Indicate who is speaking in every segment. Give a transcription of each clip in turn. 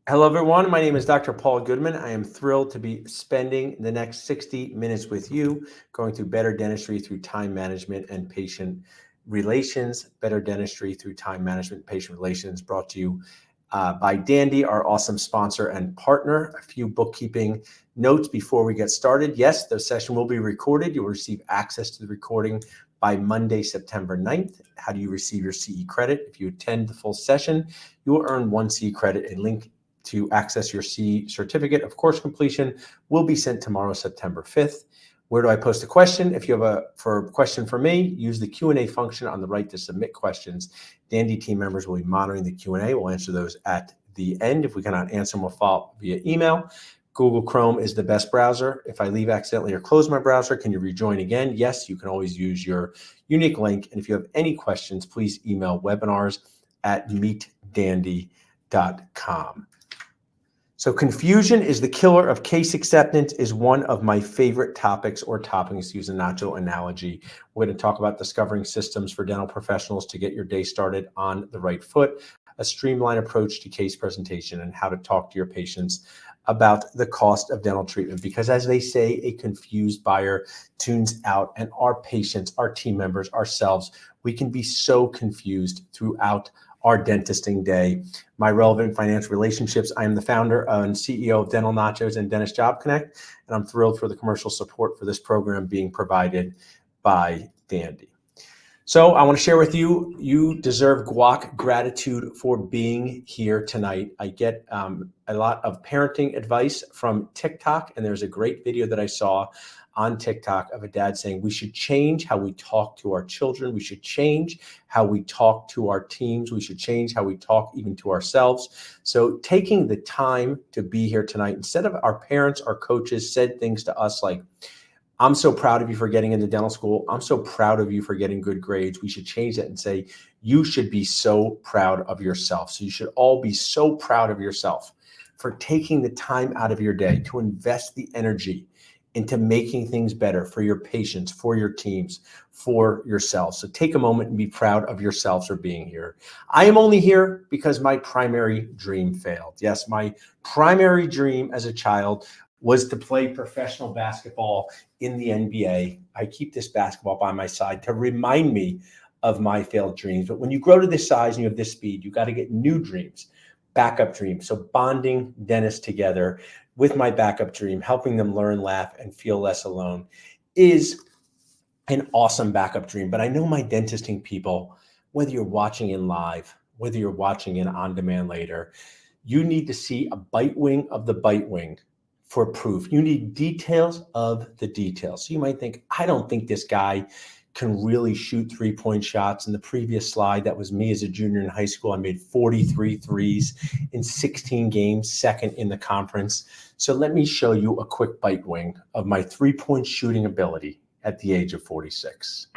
Speaker 1: Hello, everyone. My name is Dr. Paul Goodman. I am thrilled to be spending the next 60 minutes with you, going through better dentistry through time management and patient relations. Better dentistry through time management and patient relations, brought to you by Dandy, our awesome sponsor and partner. A few bookkeeping notes before we get started. Yes, the session will be recorded. You will receive access to the recording by Monday, September 9th. How do you receive your CE credit? If you attend the full session, you will earn 1 CE credit. A link to access your CE certificate of course completion will be sent tomorrow, September 5th. Where do I post a question? If you have a question for me, use the Q&A function on the right to submit questions. Dandy team members will be monitoring the Q&A. We'll answer those at the end. If we cannot answer them, we'll follow up via email. Google Chrome is the best browser. If I leave accidentally or close my browser, can you rejoin again? Yes, you can always use your unique link. And if you have any questions, please email webinars@meetdandy.com. So confusion is the killer of case acceptance is one of my favorite topics or toppings, to use a Nacho analogy. We're going to talk about discovering systems for dental professionals to get your day started on the right foot, a streamlined approach to case presentation, and how to talk to your patients about the cost of dental treatment. Because as they say, a confused buyer tunes out, and our patients, our team members, ourselves, we can be so confused throughout our dentisting day. My relevant financial relationships. I am the founder and CEO of Dental Nachos and Dentist Job Connect, and I'm thrilled for the commercial support for this program being provided by Dandy. So I want to share with you, you deserve guac gratitude for being here tonight. I get a lot of parenting advice from TikTok, and there's a great video that I saw on TikTok of a dad saying we should change how we talk to our children. We should change how we talk to our teams. We should change how we talk even to ourselves. So taking the time to be here tonight, instead of our parents, our coaches said things to us like, I'm so proud of you for getting into dental school. I'm so proud of you for getting good grades. We should change that and say, you should be so proud of yourself. So you should all be so proud of yourself for taking the time out of your day to invest the energy into making things better for your patients, for your teams, for yourselves. So take a moment and be proud of yourselves for being here. I am only here because my primary dream failed. Yes, my primary dream as a child was to play professional basketball in the NBA. I keep this basketball by my side to remind me of my failed dreams. But when you grow to this size and you have this speed, you got to get new dreams, backup dreams. So bonding dentists together with my backup dream, helping them learn, laugh, and feel less alone is an awesome backup dream. But I know my dentisting people, whether you're watching in live, whether you're watching in on demand later, you need to see a bite wing of the bite wing for proof. You need details of the details. So you might think, I don't think this guy can really shoot 3-point shots. In the previous slide, that was me as a junior in high school. I made 43 threes in 16 games, second in the conference. So let me show you a quick bite wing of my 3-point shooting ability at the age of 46.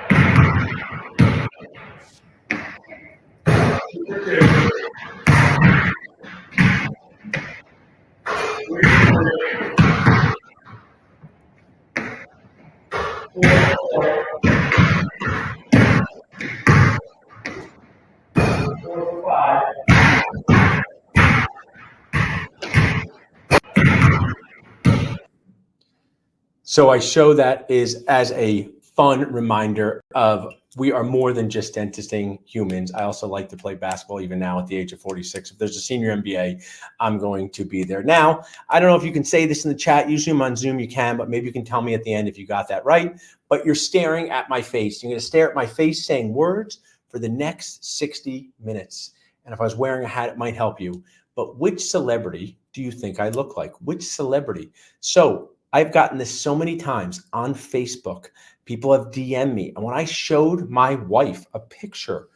Speaker 1: So I show that is as a fun reminder of we are more than just dentisting humans. I also like to play basketball even now at the age of 46. If there's a senior MBA, I'm going to be there. Now, I don't know if you can say this in the chat. Usually I'm on Zoom, you can, but maybe you can tell me at the end if you got that right. But you're staring at my face. You're going to stare at my face saying words for the next 60 minutes. And if I was wearing a hat, it might help you. But which celebrity do you think I look like? Which celebrity? So I've gotten this so many times on Facebook. People have DM'd me. And when I showed my wife a picture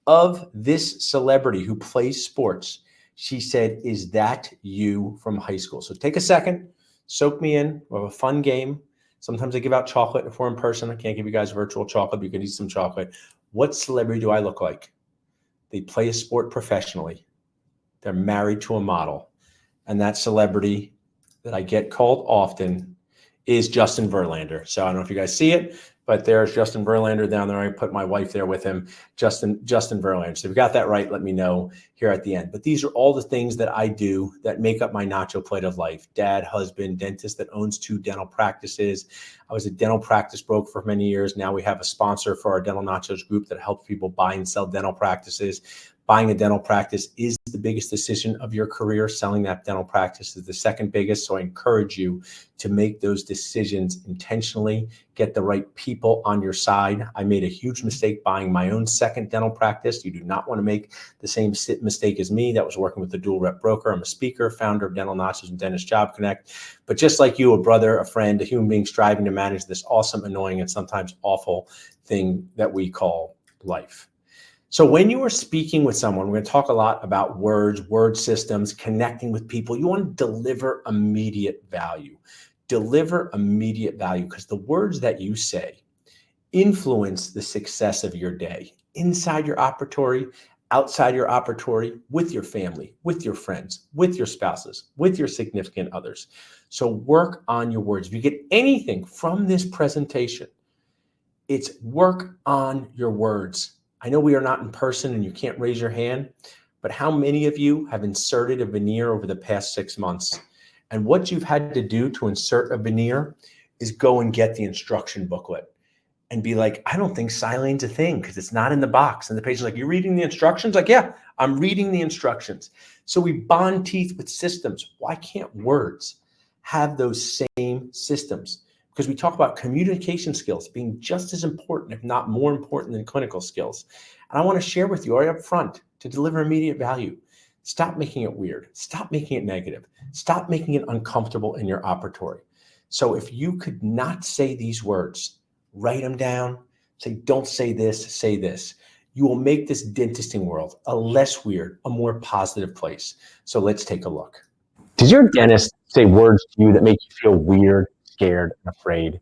Speaker 1: of this celebrity who plays sports, she said, is that you from high school? So take a second, soak me in. We'll have a fun game. Sometimes I give out chocolate if we're in person. I can't give you guys virtual chocolate, but you can eat some chocolate. What celebrity do I look like? They play a sport professionally. They're married to a model. And that celebrity that I get called often is Justin Verlander. So I don't know if you guys see it. But there's Justin Verlander down there. I put my wife there with him, Justin Verlander. So if you got that right, let me know here at the end. But these are all the things that I do that make up my Nacho plate of life. Dad, husband, dentist that owns 2 dental practices. I was a dental practice broker for many years. Now we have a sponsor for our Dental Nachos group that helps people buy and sell dental practices. Buying a dental practice is the biggest decision of your career. Selling that dental practice is the second biggest. So I encourage you to make those decisions intentionally, get the right people on your side. I made a huge mistake buying my own second dental practice. You do not want to make the same mistake as me. That was working with a dual rep broker. I'm a speaker, founder of Dental Nachos and Dentist Job Connect. But just like you, a brother, a friend, a human being striving to manage this awesome, annoying, and sometimes awful thing that we call life. So when you are speaking with someone, we're going to talk a lot about words, word systems, connecting with people. You want to deliver immediate value. Deliver immediate value because the words that you say influence the success of your day inside your operatory, outside your operatory, with your family, with your friends, with your spouses, with your significant others. So work on your words. If you get anything from this presentation, it's work on your words. I know we are not in person and you can't raise your hand, but how many of you have inserted a veneer over the past 6 months? And what you've had to do to insert a veneer is go and get the instruction booklet and be like, I don't think silane's a thing because it's not in the box. And the patient's like, you're reading the instructions? Like, yeah, I'm reading the instructions. So we bond teeth with systems. Why can't words have those same systems? Because we talk about communication skills being just as important, if not more important than clinical skills. And I want to share with you right up front to deliver immediate value. Stop making it weird. Stop making it negative. Stop making it uncomfortable in your operatory. So if you could not say these words, write them down, say, don't say this, say this. You will make this dentisting world a less weird, a more positive place. So let's take a look. Does your dentist say words to you that make you feel weird, scared, and afraid?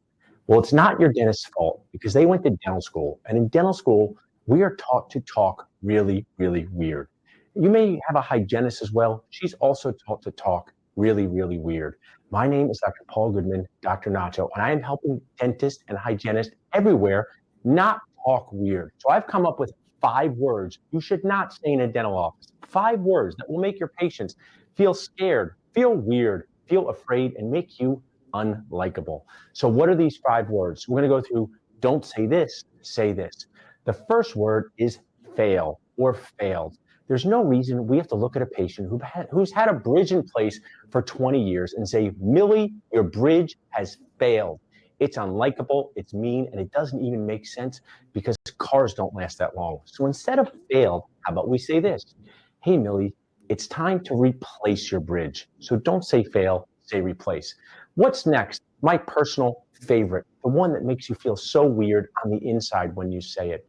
Speaker 1: Well, it's not your dentist's fault because they went to dental school. And in dental school, we are taught to talk really, really weird. You may have a hygienist as well. She's also taught to talk really, really weird. My name is Dr. Paul Goodman, Dr. Nacho, and I am helping dentists and hygienists everywhere not talk weird. So I've come up with 5 words you should not say in a dental office. 5 words that will make your patients feel scared, feel weird, feel afraid, and make you unlikable. So what are these 5 words? We're going to go through don't say this, say this. The first word is fail or failed. There's no reason we have to look at a patient who's had a bridge in place for 20 years and say, Millie, your bridge has failed. It's unlikable, it's mean, and it doesn't even make sense because cars don't last that long. So instead of failed, how about we say this? Hey, Millie, it's time to replace your bridge. So don't say fail, say replace. What's next? My personal favorite, the one that makes you feel so weird on the inside when you say it.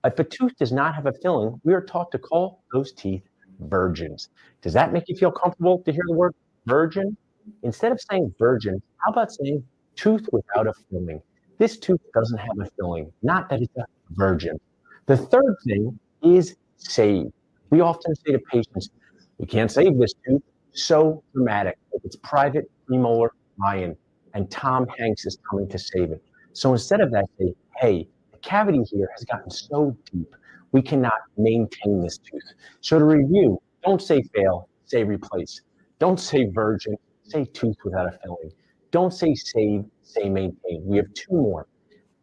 Speaker 1: If a tooth does not have a filling, we are taught to call those teeth virgins. Does that make you feel comfortable to hear the word virgin? Instead of saying virgin, how about saying tooth without a filling? This tooth doesn't have a filling, not that it's a virgin. The third thing is save. We often say to patients, we can't save this tooth. So dramatic. It's private premolar iron, and Tom Hanks is coming to save it. So instead of that, say, hey, the cavity here has gotten so deep, we cannot maintain this tooth. So to review, don't say fail, say replace. Don't say virgin, say tooth without a filling. Don't say save, say maintain. We have 2 more.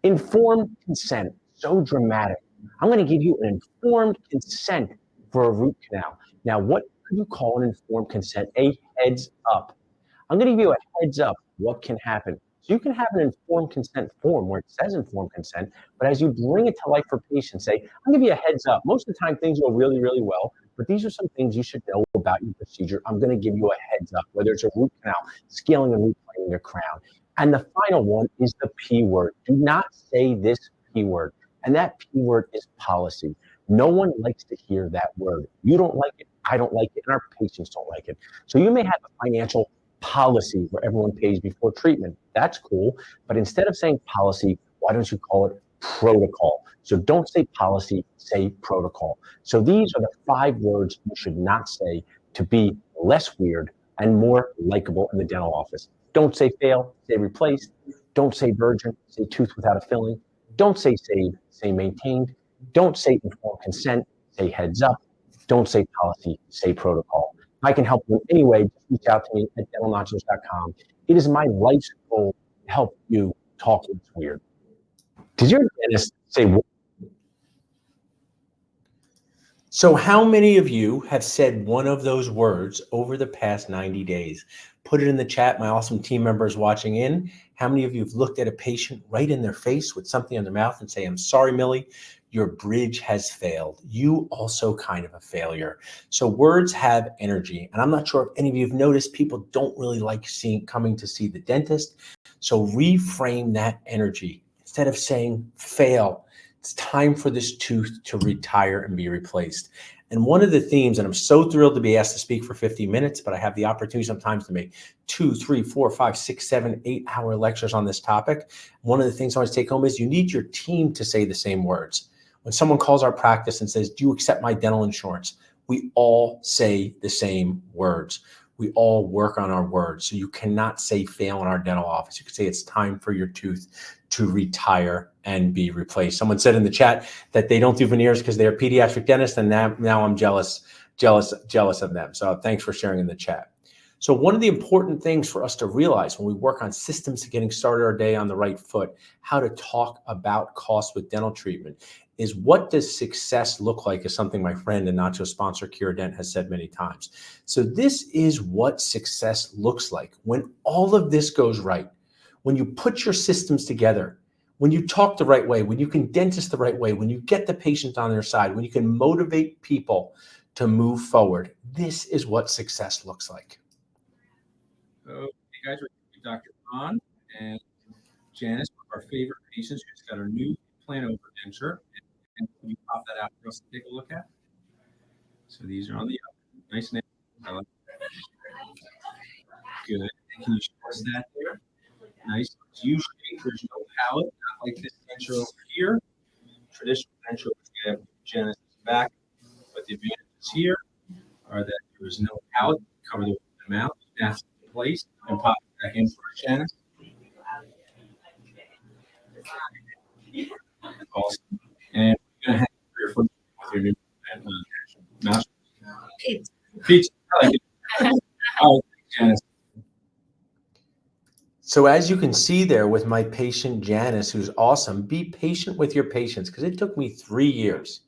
Speaker 1: Informed consent, so dramatic. I'm going to give you an informed consent for a root canal. Now, what could you call an informed consent? A heads up. I'm going to give you a heads up what can happen. So you can have an informed consent form where it says informed consent, but as you bring it to life for patients, say, I'll give you a heads up. Most of the time things go really, really well, but these are some things you should know about your procedure. I'm going to give you a heads up, whether it's a root canal, scaling and reclaiming your crown. And the final one is the P word. Do not say this P word. And that P word is policy. No one likes to hear that word. You don't like it, I don't like it, and our patients don't like it. So you may have a financial policy where everyone pays before treatment. That's cool. But instead of saying policy, why don't you call it protocol? So don't say policy, say protocol. So these are the 5 words you should not say to be less weird and more likable in the dental office. Don't say fail, say replace. Don't say virgin, say tooth without a filling. Don't say save, say maintained. Don't say informed consent, say heads up. Don't say policy, say protocol. If I can help you in any way, just reach out to me at dentalnachos.com. It is my life's goal to help you talk what's weird. Does your dentist say? So how many of you have said one of those words over the past 90 days? Put it in the chat. My awesome team members watching in. How many of you have looked at a patient right in their face with something in their mouth and say, I'm sorry, Millie, your bridge has failed. You also kind of a failure. So words have energy. And I'm not sure if any of you have noticed, people don't really like coming to see the dentist. So reframe that energy. Instead of saying fail, it's time for this tooth to retire and be replaced. And one of the themes, and I'm so thrilled to be asked to speak for 50 minutes, but I have the opportunity sometimes to make 2, 3, 4, 5, 6, 7, 8-hour lectures on this topic. One of the things I always take home is you need your team to say the same words. When someone calls our practice and says, do you accept my dental insurance? We all say the same words. We all work on our words. So you cannot say fail in our dental office. You can say it's time for your tooth to retire and be replaced. Someone said in the chat that they don't do veneers because they're pediatric dentists, and now I'm jealous of them. So thanks for sharing in the chat. So one of the important things for us to realize when we work on systems to getting started our day on the right foot, how to talk about cost with dental treatment, is what does success look like, is something my friend and Nacho sponsor, CuraDent, has said many times. So this is what success looks like. When all of this goes right, when you put your systems together, when you talk the right way, when you can dentist the right way, when you get the patient on their side, when you can motivate people to move forward, this is what success looks like.
Speaker 2: So, hey guys, we're Dr. Khan and Janice, one of our favorite patients, who's got our new plan over denture. And can you pop that out for us to take a look at? So these are on the up. Nice name. I like that. Good. And can you show us that there? Nice. It's U-shaped. There's no palate, not like this denture over here. Traditional denture, which we have Janice's back. But the advantages here are that there is no palate. Cover the mouth. That's in place. And pop it back in for Janice. Awesome. And we're going to have your foot with your new mouse. Pizza. I like it. All right, Janice.
Speaker 1: So as you can see there with my patient Janice, who's awesome, be patient with your patients, because it took me 3 years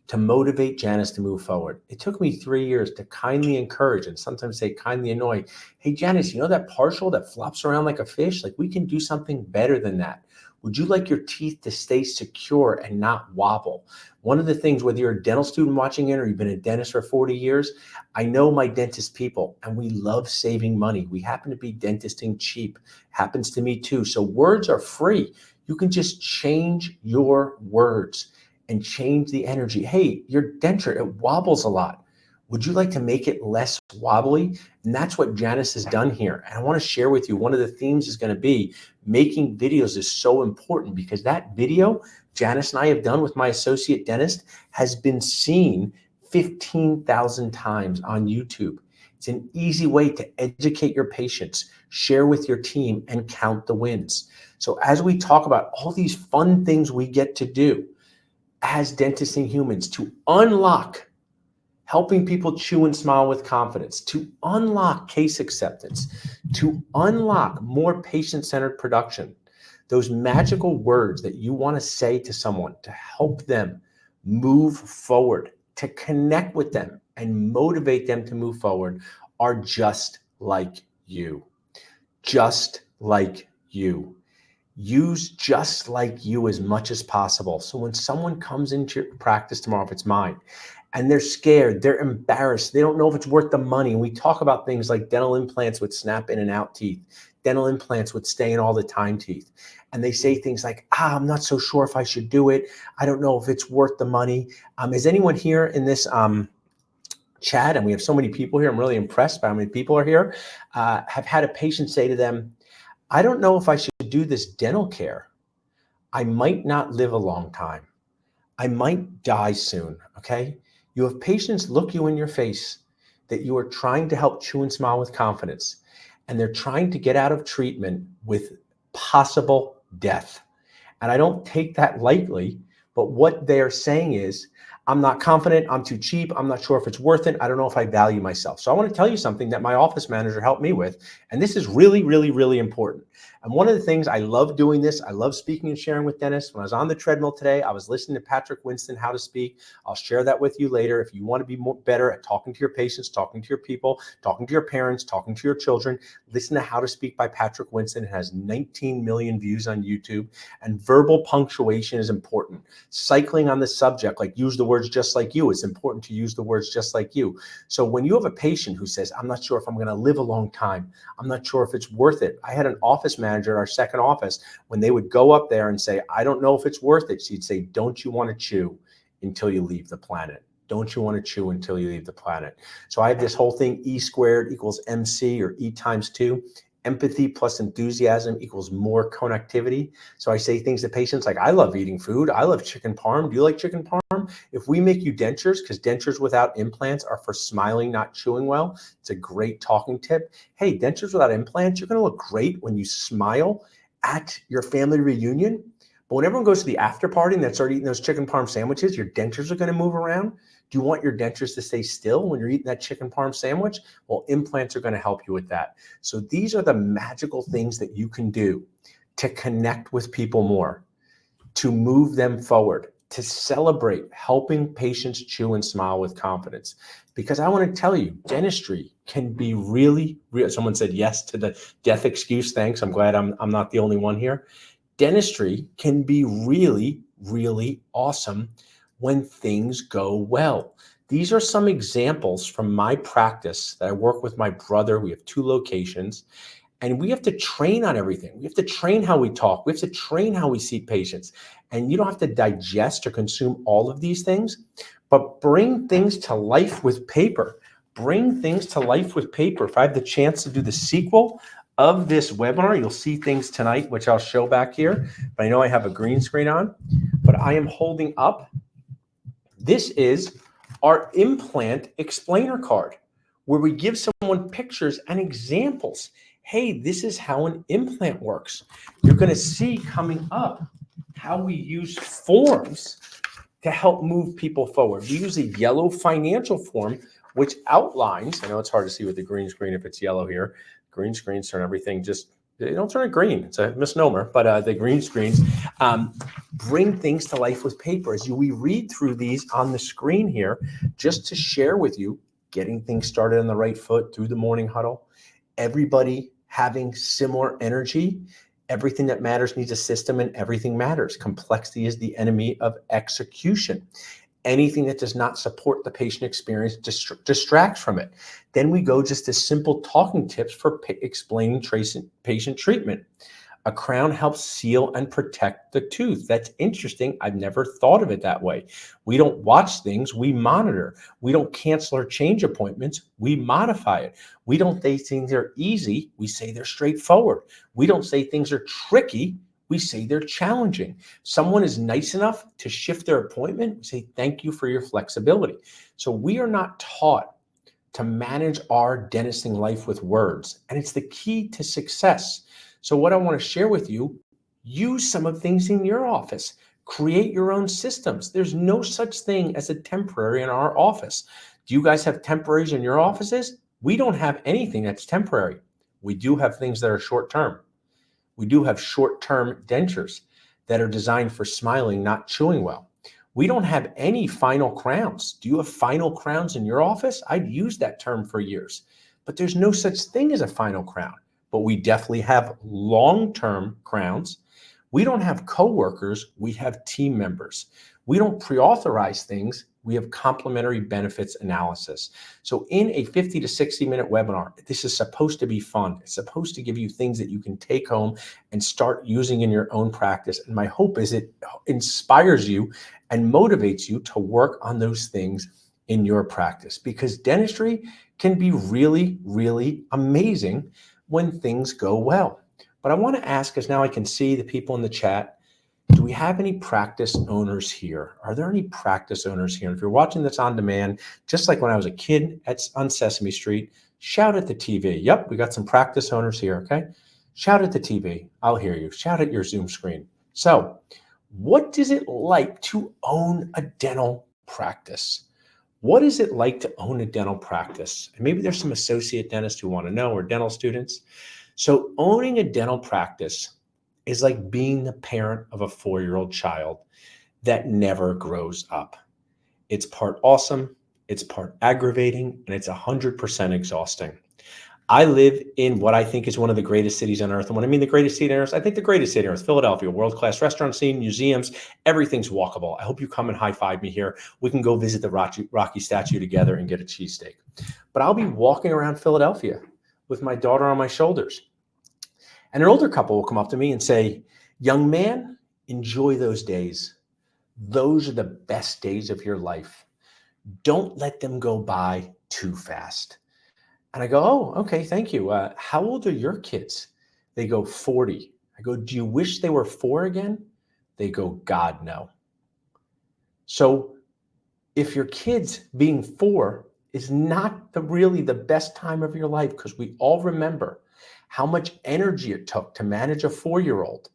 Speaker 1: to motivate Janice to move forward. It took me 3 years to kindly encourage and sometimes say kindly annoy. Hey, Janice, you know that partial that flops around like a fish? Like, we can do something better than that. Would you like your teeth to stay secure and not wobble? One of the things, whether you're a dental student watching in or you've been a dentist for 40 years, I know my dentist people, and we love saving money. We happen to be dentisting cheap. Happens to me too. So words are free. You can just change your words and change the energy. Hey, your denture, it wobbles a lot. Would you like to make it less wobbly? And that's what Janice has done here. And I want to share with you, one of the themes is going to be making videos is so important, because that video Janice and I have done with my associate dentist has been seen 15,000 times on YouTube. It's an easy way to educate your patients, share with your team, and count the wins. So as we talk about all these fun things we get to do as dentists and humans to unlock helping people chew and smile with confidence, to unlock case acceptance, to unlock more patient-centered production, those magical words that you want to say to someone to help them move forward, to connect with them and motivate them to move forward, are just like you. Just like you. Use just like you as much as possible. So when someone comes into your practice tomorrow, if it's mine, and they're scared, they're embarrassed, they don't know if it's worth the money. And we talk about things like dental implants with snap in and out teeth, dental implants with stay in all the time teeth. And they say things like, I'm not so sure if I should do it. I don't know if it's worth the money. Is anyone here in this chat, and we have so many people here, I'm really impressed by how many people are here, have had a patient say to them, I don't know if I should do this dental care. I might not live a long time. I might die soon, okay? You have patients look you in your face that you are trying to help chew and smile with confidence, and they're trying to get out of treatment with possible death. And I don't take that lightly, but what they're saying is, I'm not confident, I'm too cheap, I'm not sure if it's worth it, I don't know if I value myself. So I want to tell you something that my office manager helped me with, and this is really, really, really important. And one of the things I love doing this, I love speaking and sharing with dentists. When I was on the treadmill today, I was listening to Patrick Winston, How to Speak. I'll share that with you later. If you want to be better at talking to your patients, talking to your people, talking to your parents, talking to your children, listen to How to Speak by Patrick Winston. It has 19 million views on YouTube. And verbal punctuation is important. Cycling on the subject, like use the words just like you. It's important to use the words just like you. So when you have a patient who says, I'm not sure if I'm going to live a long time, I'm not sure if it's worth it. I had an office manager at our second office, when they would go up there and say, I don't know if it's worth it, she'd say, don't you want to chew until you leave the planet? Don't you want to chew until you leave the planet? So I have this whole thing, E squared equals MC, or E times 2. Empathy plus enthusiasm equals more connectivity. So I say things to patients like, I love eating food. I love chicken parm. Do you like chicken parm? If we make you dentures, because dentures without implants are for smiling, not chewing well. It's a great talking tip. Hey, dentures without implants, you're going to look great when you smile at your family reunion. But when everyone goes to the after party and they start eating those chicken parm sandwiches, your dentures are going to move around. Do you want your dentures to stay still when you're eating that chicken parm sandwich? Well, implants are going to help you with that. So these are the magical things that you can do to connect with people more, to move them forward, to celebrate helping patients chew and smile with confidence. Because I want to tell you, dentistry can be really, someone said yes to the death excuse. Thanks. I'm glad I'm not the only one here. Dentistry can be really, really awesome when things go well. These are some examples from my practice that I work with my brother. We have 2 locations, and we have to train on everything. We have to train how we talk. We have to train how we see patients. And you don't have to digest or consume all of these things, but bring things to life with paper. Bring things to life with paper. If I have the chance to do the sequel of this webinar, you'll see things tonight, which I'll show back here. But I know I have a green screen on, but I am holding up. This is our implant explainer card, where we give someone pictures and examples. Hey, this is how an implant works. You're going to see coming up how we use forms to help move people forward. We use a yellow financial form, which outlines, I know it's hard to see with the green screen if it's yellow here. Green screens turn everything they don't turn it green. It's a misnomer, but the green screens bring things to life with paper. As we read through these on the screen here, just to share with you, getting things started on the right foot through the morning huddle, everybody having similar energy. Everything that matters needs a system, and everything matters. Complexity is the enemy of execution. Anything that does not support the patient experience distracts from it. Then we go just to simple talking tips for explaining patient treatment. A crown helps seal and protect the tooth. That's interesting. I've never thought of it that way. We don't watch things, we monitor. We don't cancel or change appointments, we modify it. We don't say things are easy, we say they're straightforward. We don't say things are tricky, we say they're challenging. Someone is nice enough to shift their appointment, we say thank you for your flexibility. So we are not taught to manage our dentisting life with words, and it's the key to success. So what I want to share with you, use some of things in your office. Create your own systems. There's no such thing as a temporary in our office. Do you guys have temporaries in your offices? We don't have anything that's temporary. We do have things that are short-term. We do have short-term dentures that are designed for smiling, not chewing well. We don't have any final crowns. Do you have final crowns in your office? I'd used that term for years, but there's no such thing as a final crown. But we definitely have long-term crowns. We don't have coworkers, we have team members. We don't pre-authorize things, we have complementary benefits analysis. So in a 50 to 60 minute webinar, this is supposed to be fun. It's supposed to give you things that you can take home and start using in your own practice. And my hope is it inspires you and motivates you to work on those things in your practice, because dentistry can be really, really amazing when things go well. But I want to ask, because now I can see the people in the chat, do we have any practice owners here? Are there any practice owners here? And if you're watching this on demand, just like when I was a kid on Sesame Street, shout at the TV. Yep, we got some practice owners here, okay? Shout at the TV. I'll hear you. Shout at your Zoom screen. So, what does it like to own a dental practice? What is it like to own a dental practice? And maybe there's some associate dentists who want to know, or dental students. So, owning a dental practice is like being the parent of a 4-year-old child that never grows up. It's part awesome, it's part aggravating, and it's 100% exhausting. I live in what I think is one of the greatest cities on earth. And when I mean the greatest city on earth, I think the greatest city on earth, Philadelphia, world-class restaurant scene, museums, everything's walkable. I hope you come and high-five me here. We can go visit the Rocky statue together and get a cheesesteak. But I'll be walking around Philadelphia with my daughter on my shoulders. And an older couple will come up to me and say, young man, enjoy those days. Those are the best days of your life. Don't let them go by too fast. And I go, oh, okay, thank you. How old are your kids? They go 40. I go, do you wish they were 4 again? They go, God, no. So if your kids being 4 is not really the best time of your life, because we all remember how much energy it took to manage a 4-year-old,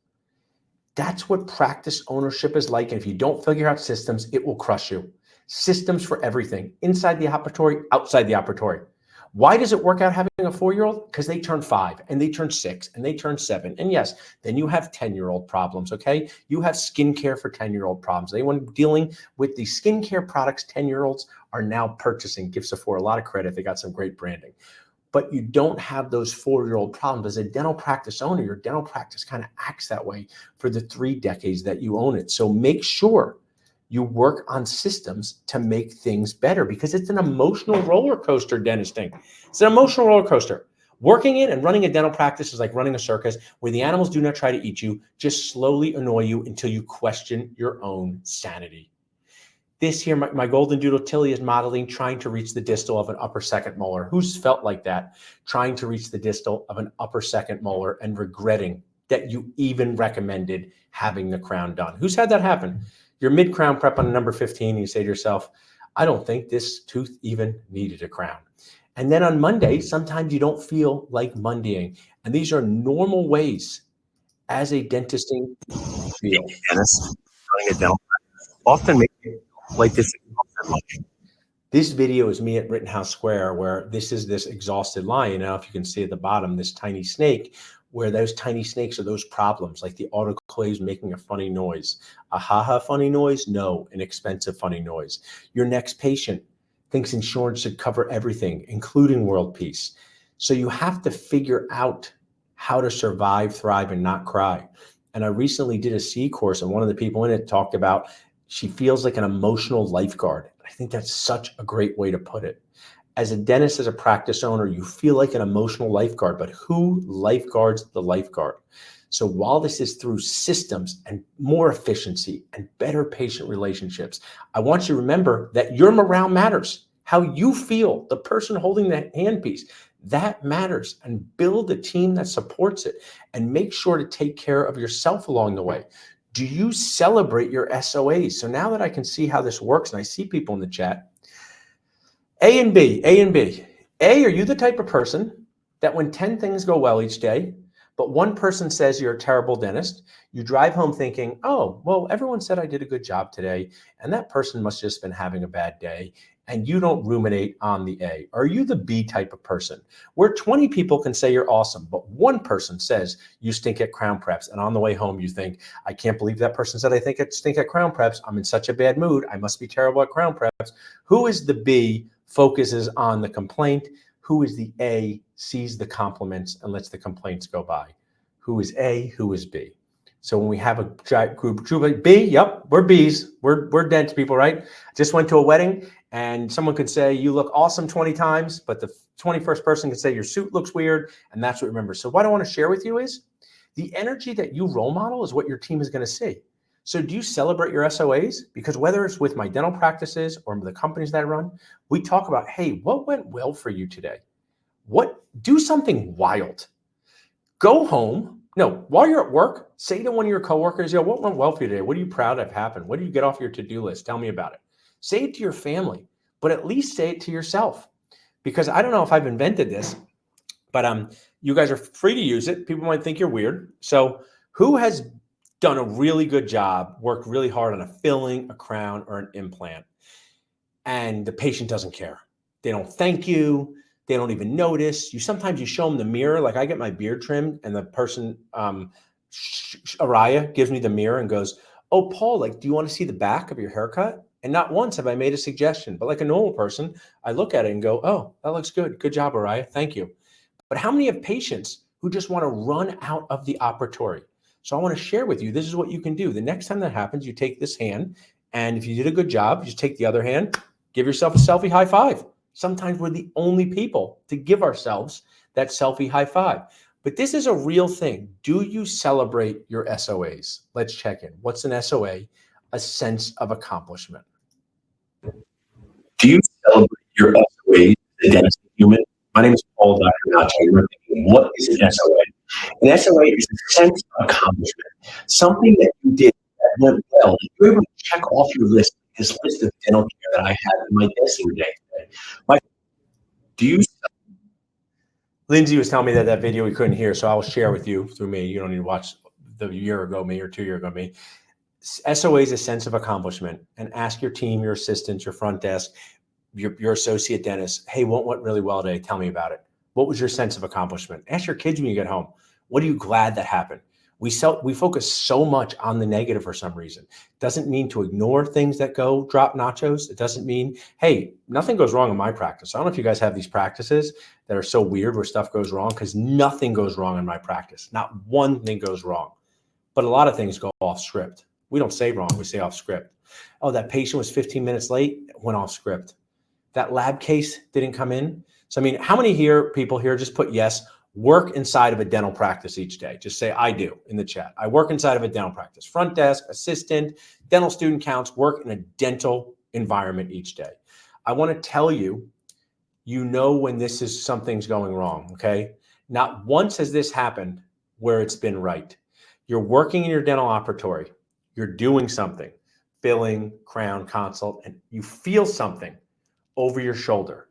Speaker 1: that's what practice ownership is like. And if you don't figure out systems, it will crush you. Systems for everything, inside the operatory, outside the operatory. Why does it work out having a 4-year-old? Because they turn 5 and they turn 6 and they turn 7. And yes, then you have 10-year-old problems, okay? You have skincare for 10-year-old problems. Anyone dealing with the skincare products 10-year-olds are now purchasing. Give Sephora a lot of credit. They got some great branding. But you don't have those 4-year-old problems. As a dental practice owner, your dental practice kind of acts that way for the 3 decades that you own it. So make sure you work on systems to make things better, because it's an emotional roller coaster, dentisting. It's an emotional roller coaster. Working in and running a dental practice is like running a circus where the animals do not try to eat you, just slowly annoy you until you question your own sanity. This here, my golden doodle Tilly is modeling, trying to reach the distal of an upper second molar. Who's felt like that? Trying to reach the distal of an upper second molar and regretting that you even recommended having the crown done. Who's had that happen? You're mid-crown prep on a number 15, and you say to yourself, I don't think this tooth even needed a crown. And then on Monday, sometimes you don't feel like Mondaying. And these are normal ways as a dentisting feel.
Speaker 3: Dentists running a dental practice often make it like this exhausted lion.
Speaker 1: This video is me at Rittenhouse Square, where this is this exhausted lion. Now, if you can see at the bottom, this tiny snake, where those tiny snakes are those problems, like the autoclaves making a funny noise. A ha-ha funny noise? No, an expensive funny noise. Your next patient thinks insurance should cover everything, including world peace. So you have to figure out how to survive, thrive, and not cry. And I recently did a C course, and one of the people in it talked about she feels like an emotional lifeguard. I think that's such a great way to put it. As a dentist, as a practice owner, you feel like an emotional lifeguard, but who lifeguards the lifeguard? So while this is through systems and more efficiency and better patient relationships, I want you to remember that your morale matters. How you feel, the person holding the handpiece, that matters. And build a team that supports it, and make sure to take care of yourself along the way. Do you celebrate your SOAs? So now that I can see how this works, and I see people in the chat, A and B, A and B. A, are you the type of person that when 10 things go well each day, but one person says you're a terrible dentist, you drive home thinking, oh, well, everyone said I did a good job today, and that person must have just been having a bad day, and you don't ruminate on the A? Are you the B type of person, where 20 people can say you're awesome, but one person says you stink at crown preps, and on the way home you think, I can't believe that person said I stink at crown preps. I'm in such a bad mood. I must be terrible at crown preps. Who is the B, focuses on the complaint? Who is the A, sees the compliments and lets the complaints go by? Who is A? Who is B? So when we have a group B, yep, we're Bs. We're dent people, right? Just went to a wedding, and someone could say you look awesome 20 times, but the 21st person could say your suit looks weird, and that's what remember. So what I want to share with you is the energy that you role model is what your team is going to see. So do you celebrate your SOAs? Because whether it's with my dental practices or the companies that I run, we talk about, hey, what went well for you today? Do something wild. Go home. No, while you're at work, say to one of your coworkers, yo, what went well for you today? What are you proud of happened? What did you get off your to-do list? Tell me about it. Say it to your family, but at least say it to yourself. Because I don't know if I've invented this, but you guys are free to use it. People might think you're weird. So who has done a really good job, worked really hard on a filling, a crown, or an implant, and the patient doesn't care. They don't thank you. They don't even notice. Sometimes you show them the mirror. Like I get my beard trimmed, and the person, Araya, gives me the mirror and goes, "Oh, Paul, like, do you want to see the back of your haircut?" And not once have I made a suggestion, but like a normal person, I look at it and go, "Oh, that looks good. Good job, Araya. Thank you." But how many have patients who just want to run out of the operatory? So I want to share with you, this is what you can do. The next time that happens, you take this hand, and if you did a good job, you just take the other hand, give yourself a selfie high five. Sometimes we're the only people to give ourselves that selfie high five. But this is a real thing. Do you celebrate your SOAs? Let's check in. What's an SOA? A sense of accomplishment.
Speaker 3: Do you celebrate your SOA as a dentist human? My name is Paul, Dr. Nacho. You're thinking, what is an SOA? An SOA is a sense of accomplishment, something that you did that went well. You're able to check off your list, this list of dental care that I have in my desk every day today. Do you?
Speaker 1: Lindsay was telling me that video we couldn't hear, so I will share with you through me. You don't need to watch the year ago me or 2 year ago me. SOA is a sense of accomplishment, and ask your team, your assistants, your front desk, your associate dentist, hey, what went really well today? Tell me about it. What was your sense of accomplishment? Ask your kids when you get home. What are you glad that happened? We focus so much on the negative for some reason. Doesn't mean to ignore things that go drop nachos. It doesn't mean, hey, nothing goes wrong in my practice. I don't know if you guys have these practices that are so weird where stuff goes wrong, because nothing goes wrong in my practice. Not one thing goes wrong, but a lot of things go off script. We don't say wrong, we say off script. Oh, that patient was 15 minutes late, went off script. That lab case didn't come in. So, I mean, how many people here, just put yes, work inside of a dental practice each day? Just say, I do in the chat. I work inside of a dental practice. Front desk, assistant, dental student counts, work in a dental environment each day. I want to tell you, you know when this is something's going wrong, okay? Not once has this happened where it's been right. You're working in your dental operatory. You're doing something, filling, crown, consult, and you feel something over your shoulder,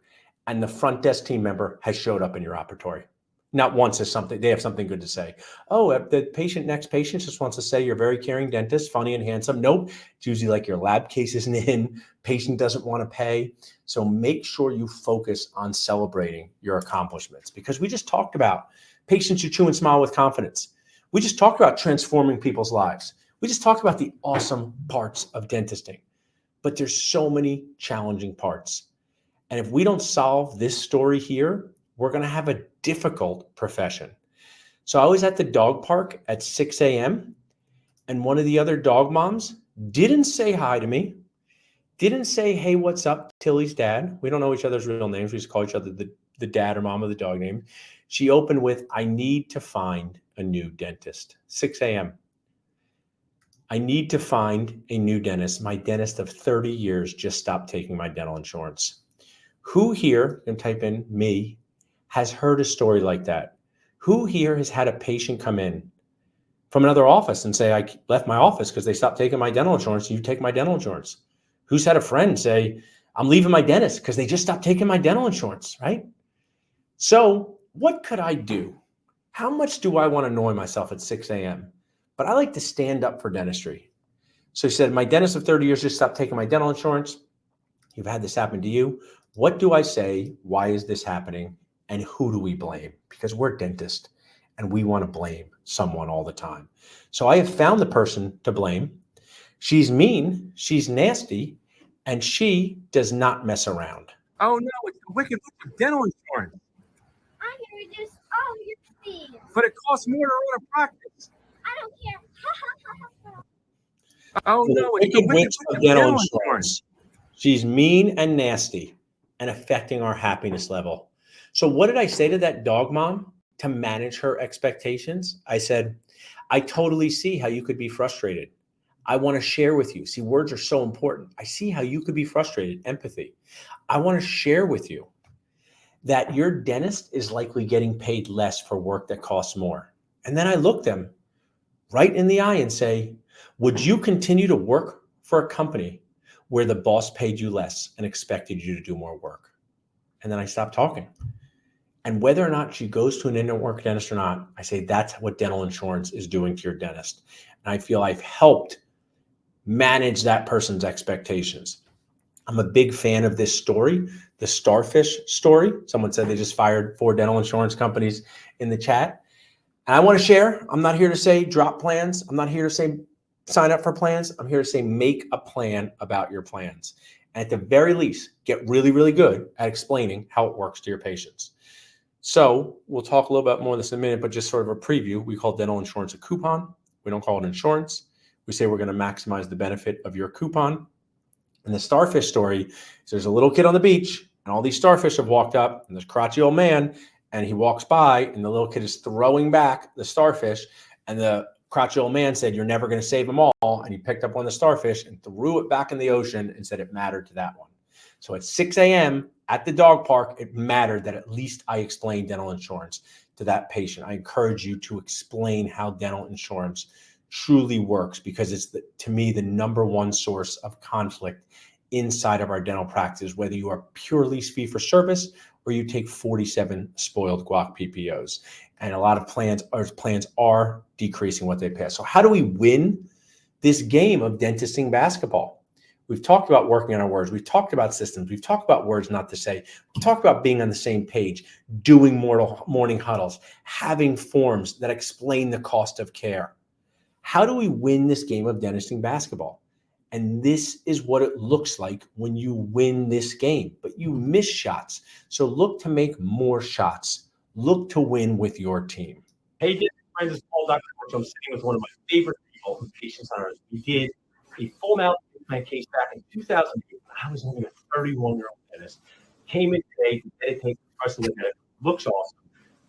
Speaker 1: and the front desk team member has showed up in your operatory. Not once is they have something good to say. Oh, the next patient just wants to say you're a very caring dentist, funny and handsome. Nope. It's usually like your lab case isn't in, patient doesn't want to pay. So make sure you focus on celebrating your accomplishments, because we just talked about patients who chew and smile with confidence. We just talked about transforming people's lives. We just talked about the awesome parts of dentisting, but there's so many challenging parts. And if we don't solve this story here, we're going to have a difficult profession. So I was at the dog park at 6 a.m. and one of the other dog moms didn't say hi to me, didn't say, hey, what's up, Tilly's dad. We don't know each other's real names. We just call each other the dad or mom of the dog name. She opened with, I need to find a new dentist. 6 a.m. I need to find a new dentist. My dentist of 30 years just stopped taking my dental insurance. Who here, and type in me, has heard a story like that? Who here has had a patient come in from another office and say, I left my office because they stopped taking my dental insurance. You take my dental insurance. Who's had a friend say, I'm leaving my dentist because they just stopped taking my dental insurance, right? So what could I do? How much do I want to annoy myself at 6 a.m.? But I like to stand up for dentistry. So he said, my dentist of 30 years just stopped taking my dental insurance. You've had this happen to you. What do I say? Why is this happening? And who do we blame? Because we're dentists and we want to blame someone all the time. So I have found the person to blame. She's mean, she's nasty, and she does not mess around.
Speaker 2: Oh no, it's the wicked dental insurance.
Speaker 4: I'm gonna reduce all your fees.
Speaker 2: But it costs more to run a practice.
Speaker 4: I don't care.
Speaker 2: Oh no, it's the wicked
Speaker 1: of dental insurance. She's mean and nasty and affecting our happiness level. So what did I say to that dog mom to manage her expectations? I said, I totally see how you could be frustrated. I want to share with you. See, words are so important. I see how you could be frustrated, empathy. I want to share with you that your dentist is likely getting paid less for work that costs more. And then I look them right in the eye and say, would you continue to work for a company where the boss paid you less and expected you to do more work? And then I stopped talking. And whether or not she goes to an in-network dentist or not, I say that's what dental insurance is doing to your dentist. And I feel I've helped manage that person's expectations. I'm a big fan of this story, the Starfish story. Someone said they just fired 4 dental insurance companies in the chat. And I want to share. I'm not here to say drop plans. I'm not here to say sign up for plans. I'm here to say make a plan about your plans. And at the very least, get really, really good at explaining how it works to your patients. So we'll talk a little bit more of this in a minute, but just sort of a preview. We call dental insurance a coupon. We don't call it insurance. We say we're going to maximize the benefit of your coupon. And the starfish story is there's a little kid on the beach, and all these starfish have walked up, and there's a crotchety old man, and he walks by, and the little kid is throwing back the starfish, and the crotchety old man said, "You're never going to save them all," and he picked up one of the starfish and threw it back in the ocean and said it mattered to that one. So at 6 a.m. at the dog park, it mattered that at least I explained dental insurance to that patient. I encourage you to explain how dental insurance truly works, because it's, to me, the number one source of conflict inside of our dental practice, whether you are purely fee-for-service or you take 47 spoiled guac PPOs. And a lot of plans are decreasing what they pay. So how do we win this game of dentisting basketball? We've talked about working on our words. We've talked about systems. We've talked about words not to say. We've talked about being on the same page, doing morning huddles, having forms that explain the cost of care. How do we win this game of dentisting basketball? And this is what it looks like when you win this game, but you miss shots. So look to make more shots. Look to win with your team.
Speaker 3: Hey, friends, it's Paul, Dr. Nacho. I'm sitting with one of my favorite people, patients on ours. We did a full mouth implant case back in 2008 when I was only a 31-year-old dentist. Came in today to dedicate the trust of the dentist. Looks awesome.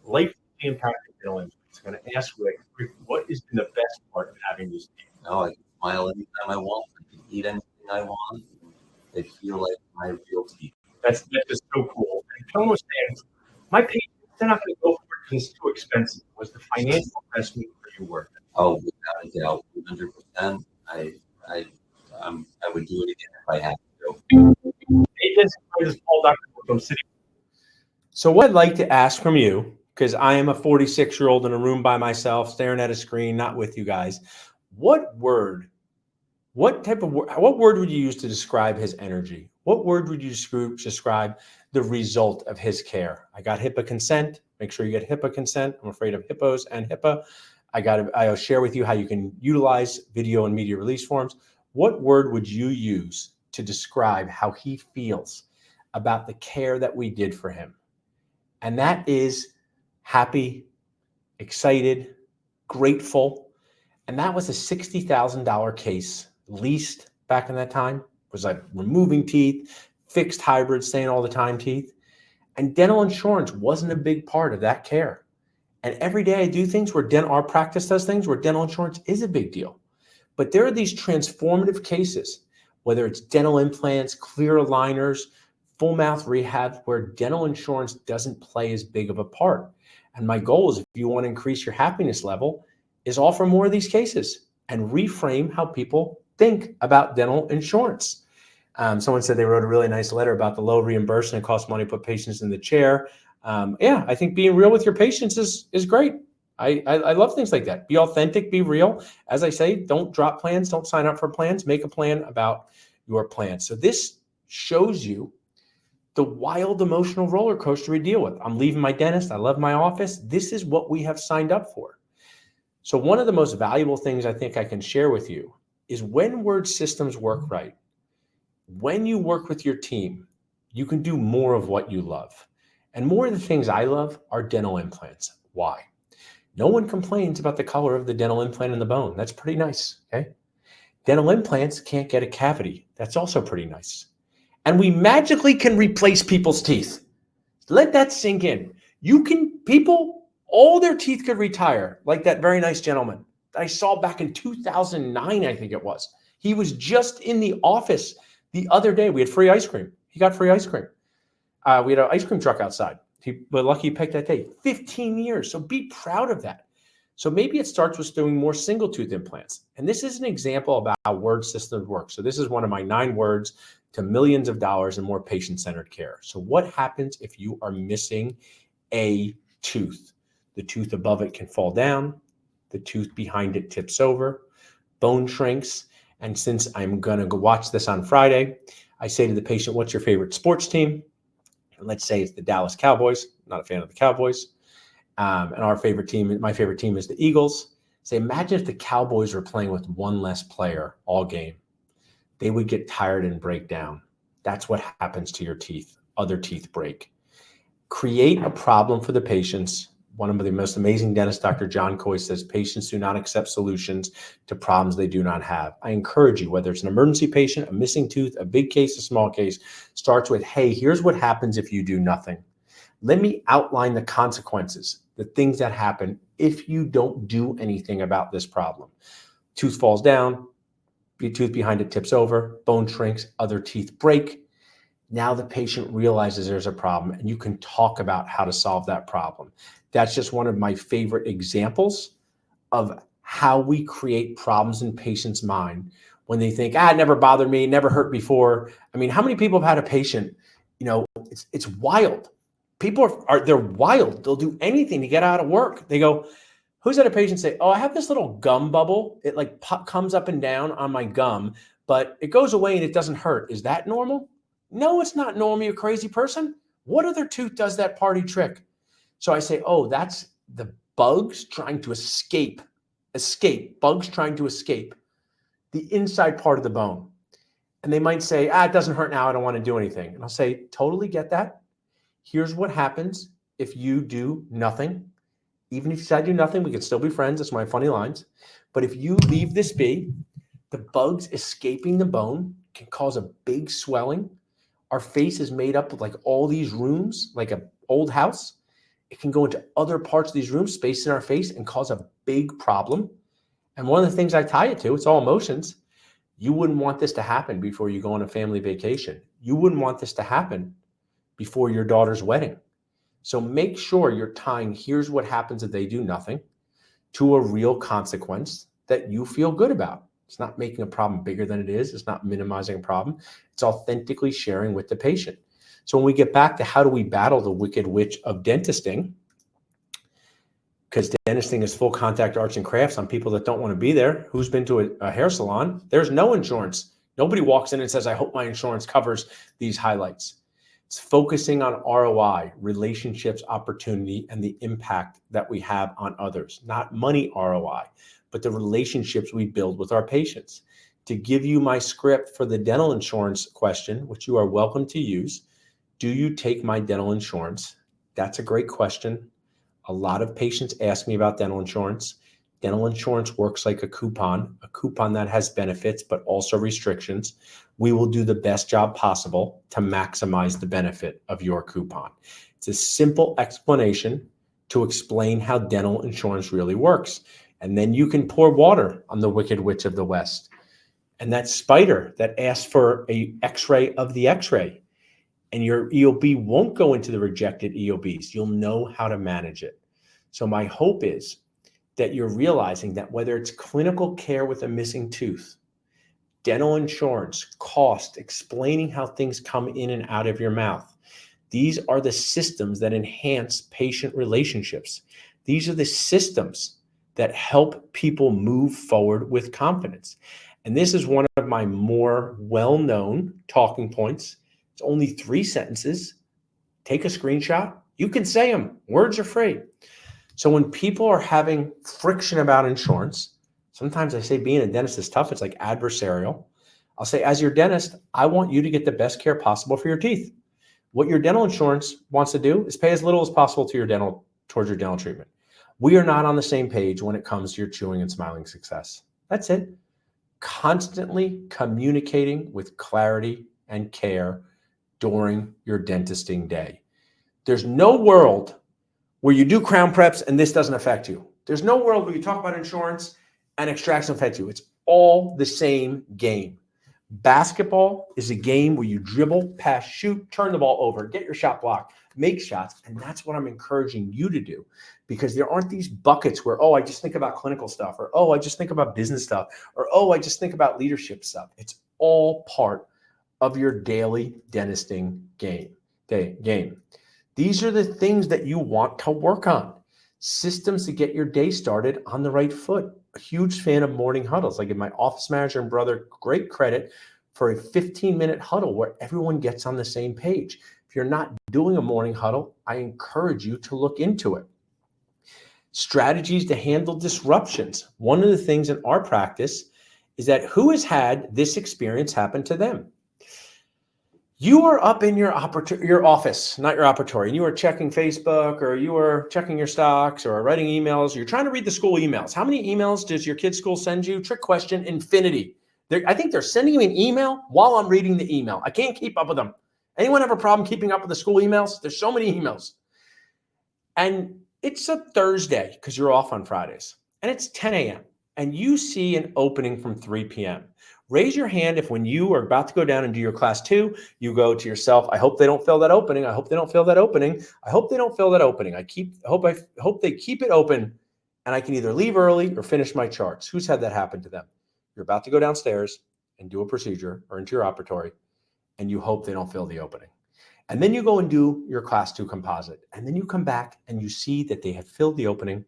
Speaker 3: Life impacted dental implants. I'm going to ask Rick, what has been the best part of having this team?
Speaker 5: Oh, I can smile anytime I want. I can eat anything I want. They feel like my real teeth.
Speaker 3: That's just so cool. And tell them my patients, they're not going to go for it because it's too expensive. Was the financial investment for you worth it?
Speaker 5: Oh, without a doubt, 100%. I would do it again if I had to.
Speaker 3: Hey, this is Paul, Dr. Nacho. I'm sitting.
Speaker 1: So what I'd like to ask from you, because I am a 46-year-old in a room by myself, staring at a screen, not with you guys, what word would you use to describe his energy? What word would you describe the result of his care? I got HIPAA consent. Make sure you get HIPAA consent. I'm afraid of hippos and HIPAA. I'll share with you how you can utilize video and media release forms. What word would you use to describe how he feels about the care that we did for him? And that is happy, excited, grateful. And that was a $60,000 case, leased back in that time. It was like removing teeth, fixed hybrid, staying all the time teeth. And dental insurance wasn't a big part of that care. And every day I do things where our practice does things where dental insurance is a big deal. But there are these transformative cases, whether it's dental implants, clear aligners, full mouth rehab, where dental insurance doesn't play as big of a part. And my goal is, if you want to increase your happiness level, is offer more of these cases and reframe how people think about dental insurance. Someone said they wrote a really nice letter about the low reimbursement. It costs money to put patients in the chair. I think being real with your patients is great. I love things like that. Be authentic, be real. As I say, don't drop plans, don't sign up for plans, make a plan about your plan. So this shows you the wild emotional roller coaster we deal with. I'm leaving my dentist. I love my office. This is what we have signed up for. So one of the most valuable things I think I can share with you is when word systems work right, when you work with your team, you can do more of what you love. And more of the things I love are dental implants. Why? No one complains about the color of the dental implant in the bone. That's pretty nice, okay? Dental implants can't get a cavity. That's also pretty nice. And we magically can replace people's teeth. Let that sink in. All their teeth could retire, like that very nice gentleman that I saw back in 2009, I think it was. He was just in the office the other day. We had free ice cream. He got free ice cream. We had an ice cream truck outside. But lucky he picked that day. 15 years. So be proud of that. So maybe it starts with doing more single tooth implants. And this is an example about how word systems work. So this is one of my 9 words to millions of dollars in more patient-centered care. So what happens if you are missing a tooth. The tooth above it can fall down. The tooth behind it tips over. Bone shrinks. And since I'm going to go watch this on Friday, I say to the patient, what's your favorite sports team? And let's say it's the Dallas Cowboys. I'm not a fan of the Cowboys. And my favorite team is the Eagles. Say, imagine if the Cowboys were playing with one less player all game. They would get tired and break down. That's what happens to your teeth. Other teeth break. Create a problem for the patients. One of the most amazing dentists, Dr. John Coy, says patients do not accept solutions to problems they do not have. I encourage you, whether it's an emergency patient, a missing tooth, a big case, a small case, starts with, hey, here's what happens if you do nothing. Let me outline the consequences, the things that happen if you don't do anything about this problem. Tooth falls down, your tooth behind it tips over, bone shrinks, other teeth break. Now the patient realizes there's a problem and you can talk about how to solve that problem. That's just one of my favorite examples of how we create problems in patients' mind when they think, it never bothered me, never hurt before. I mean, how many people have had a patient, it's wild. People they're wild. They'll do anything to get out of work. They go, who's had a patient say, I have this little gum bubble. It comes up and down on my gum, but it goes away and it doesn't hurt. Is that normal? No, it's not normal, you crazy person. What other tooth does that party trick? So I say, that's the bugs trying to escape, bugs trying to escape the inside part of the bone. And they might say, it doesn't hurt now, I don't want to do anything. And I'll say, totally get that. Here's what happens if you do nothing. Even if you decide to do nothing, we can still be friends. That's my funny lines. But if you leave this be, the bugs escaping the bone can cause a big swelling. Our face is made up of like all these rooms, like an old house. It can go into other parts of these rooms, space in our face, and cause a big problem. And one of the things I tie it to, it's all emotions. You wouldn't want this to happen before you go on a family vacation. You wouldn't want this to happen before your daughter's wedding. So make sure you're tying, here's what happens if they do nothing, to a real consequence that you feel good about. It's not making a problem bigger than it is. It's not minimizing a problem. It's authentically sharing with the patient. So when we get back to how do we battle the wicked witch of dentisting, because dentisting is full contact arts and crafts on people that don't want to be there. Who's been to a hair salon? There's no insurance. Nobody walks in and says, I hope my insurance covers these highlights. It's focusing on ROI, relationships, opportunity, and the impact that we have on others. Not money ROI, but the relationships we build with our patients. To give you my script for the dental insurance question, which you are welcome to use, do you take my dental insurance? That's a great question. A lot of patients ask me about dental insurance. Dental insurance works like a coupon that has benefits, but also restrictions. We will do the best job possible to maximize the benefit of your coupon. It's a simple explanation to explain how dental insurance really works. And then you can pour water on the wicked witch of the West. And that spider that asks for an x-ray of the x-ray. And your EOB won't go into the rejected EOBs. You'll know how to manage it. So my hope is that you're realizing that whether it's clinical care with a missing tooth, dental insurance, cost, explaining how things come in and out of your mouth, these are the systems that enhance patient relationships. These are the systems that help people move forward with confidence. And this is one of my more well-known talking points. It's only 3 sentences. Take a screenshot. You can say them. Words are free. So when people are having friction about insurance, sometimes I say being a dentist is tough. It's like adversarial. I'll say, as your dentist, I want you to get the best care possible for your teeth. What your dental insurance wants to do is pay as little as possible towards your dental treatment. We are not on the same page when it comes to your chewing and smiling success. That's it. Constantly communicating with clarity and care during your dentisting day. There's no world where you do crown preps and this doesn't affect you. There's no world where you talk about insurance and extraction affects you. It's all the same game. Basketball is a game where you dribble, pass, shoot, turn the ball over, get your shot blocked, make shots. And that's what I'm encouraging you to do, because there aren't these buckets where, I just think about clinical stuff, or, I just think about business stuff, or, I just think about leadership stuff. It's all part of your daily dentisting game. These are the things that you want to work on. Systems to get your day started on the right foot. A huge fan of morning huddles. I give my office manager and brother great credit for a 15-minute huddle where everyone gets on the same page. If you're not doing a morning huddle, I encourage you to look into it. Strategies to handle disruptions. One of the things in our practice is that who has had this experience happen to them? You are up in your office, not your operatory, and you are checking Facebook, or you are checking your stocks, or writing emails. You're trying to read the school emails. How many emails does your kid's school send you? Trick question, infinity. I think they're sending me an email while I'm reading the email. I can't keep up with them. Anyone have a problem keeping up with the school emails? There's so many emails. And it's a Thursday because you're off on Fridays, and it's 10 a.m. and you see an opening from 3 p.m. Raise your hand if when you are about to go down and do your class 2, you go to yourself, I hope they don't fill that opening. I hope they don't fill that opening. I hope they don't fill that opening. I hope they keep it open and I can either leave early or finish my charts. Who's had that happen to them? You're about to go downstairs and do a procedure or into your operatory and you hope they don't fill the opening. And then you go and do your class 2 composite. And then you come back and you see that they have filled the opening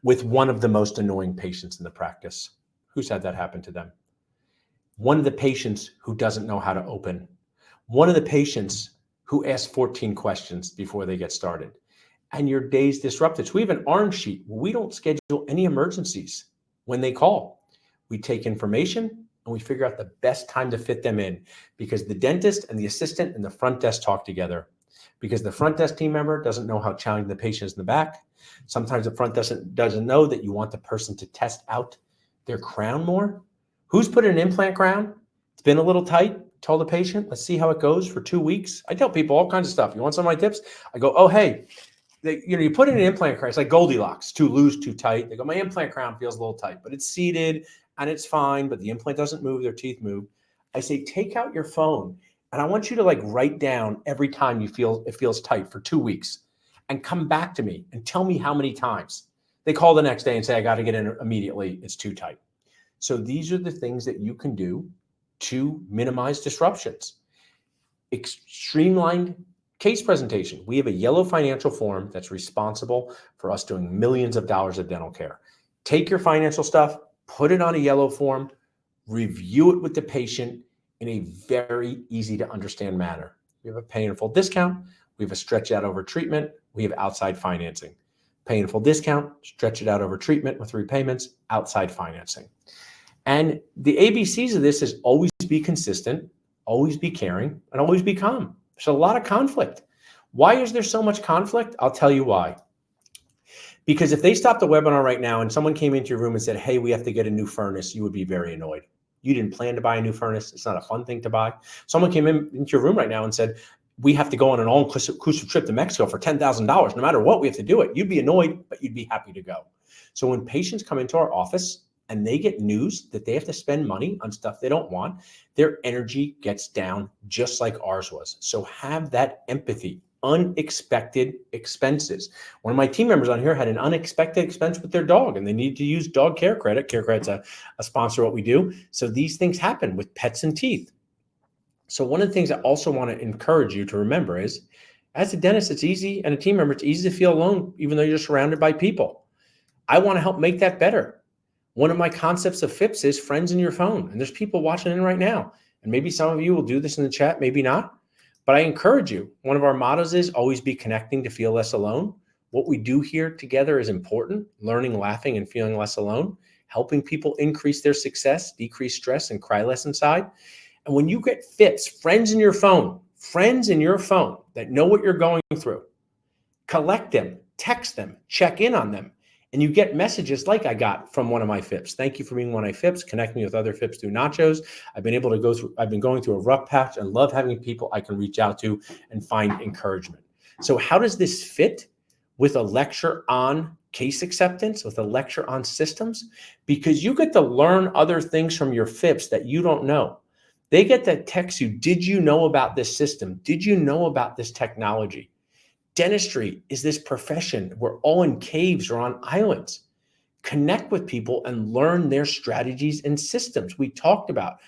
Speaker 1: with one of the most annoying patients in the practice. Who's had that happen to them? One of the patients who doesn't know how to open. One of the patients who asks 14 questions before they get started. And your day's disrupted. So we have an orange sheet. We don't schedule any emergencies when they call. We take information and we figure out the best time to fit them in, because the dentist and the assistant and the front desk talk together. Because the front desk team member doesn't know how challenging the patient is in the back. Sometimes the front desk doesn't know that you want the person to test out their crown more. Who's put in an implant crown? It's been a little tight. Tell the patient, let's see how it goes for 2 weeks. I tell people all kinds of stuff. You want some of my tips? I go, oh, hey, you put in an implant crown. It's like Goldilocks, too loose, too tight. They go, my implant crown feels a little tight, but it's seated and it's fine, but the implant doesn't move, their teeth move. I say, take out your phone and I want you to write down every time you feel it feels tight for 2 weeks and come back to me and tell me how many times. They call the next day and say, I got to get in immediately. It's too tight. So these are the things that you can do to minimize disruptions. Streamlined case presentation. We have a yellow financial form that's responsible for us doing millions of dollars of dental care. Take your financial stuff, put it on a yellow form, review it with the patient in a very easy to understand manner. We have a pay in full discount. We have a stretch out over treatment. We have outside financing. Pay in full discount, stretch it out over treatment with repayments, outside financing. And the ABCs of this is always be consistent, always be caring, and always be calm. There's a lot of conflict. Why is there so much conflict? I'll tell you why. Because if they stopped the webinar right now and someone came into your room and said, hey, we have to get a new furnace, you would be very annoyed. You didn't plan to buy a new furnace. It's not a fun thing to buy. Someone came into your room right now and said, we have to go on an all-inclusive trip to Mexico for $10,000. No matter what, we have to do it. You'd be annoyed, but you'd be happy to go. So when patients come into our office and they get news that they have to spend money on stuff they don't want, their energy gets down just like ours was. So have that empathy. Unexpected expenses. One of my team members on here had an unexpected expense with their dog and they need to use dog care credit. Care credit's a sponsor of what we do. So these things happen with pets and teeth. So one of the things I also want to encourage you to remember is, as a dentist, it's easy, and a team member, it's easy to feel alone, even though you're surrounded by people. I want to help make that better. One of my concepts of FIPS is friends in your phone. And there's people watching in right now. And maybe some of you will do this in the chat, maybe not. But I encourage you. One of our mottos is always be connecting to feel less alone. What we do here together is important. Learning, laughing, and feeling less alone. Helping people increase their success, decrease stress, and cry less inside. And when you get FIPS, friends in your phone that know what you're going through, collect them, text them, check in on them. And you get messages like I got from one of my FIPS. Thank you for being one of my FIPS. Connect me with other FIPS through Nachos. I've been going through a rough patch and love having people I can reach out to and find encouragement. So how does this fit with a lecture on case acceptance, with a lecture on systems? Because you get to learn other things from your FIPS that you don't know. They get to text you, did you know about this system? Did you know about this technology? Dentistry is this profession. We're all in caves or on islands. Connect with people and learn their strategies and systems. We talked about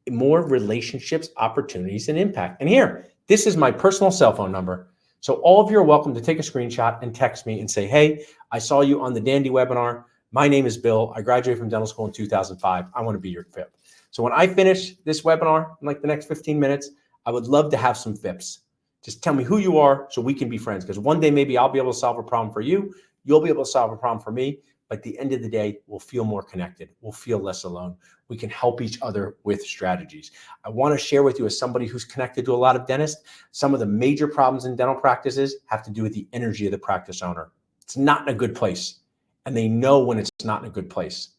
Speaker 1: more relationships, opportunities, and impact. And here, this is my personal cell phone number. So all of you are welcome to take a screenshot and text me and say, hey, I saw you on the Dandy webinar. My name is Bill. I graduated from dental school in 2005. I want to be your FIP. So when I finish this webinar in like the next 15 minutes, I would love to have some FIPs. Just tell me who you are so we can be friends, because one day maybe I'll be able to solve a problem for you. You'll be able to solve a problem for me. But at the end of the day, we'll feel more connected. We'll feel less alone. We can help each other with strategies. I want to share with you, as somebody who's connected to a lot of dentists, some of the major problems in dental practices have to do with the energy of the practice owner. It's not in a good place, and they know when it's not in a good place.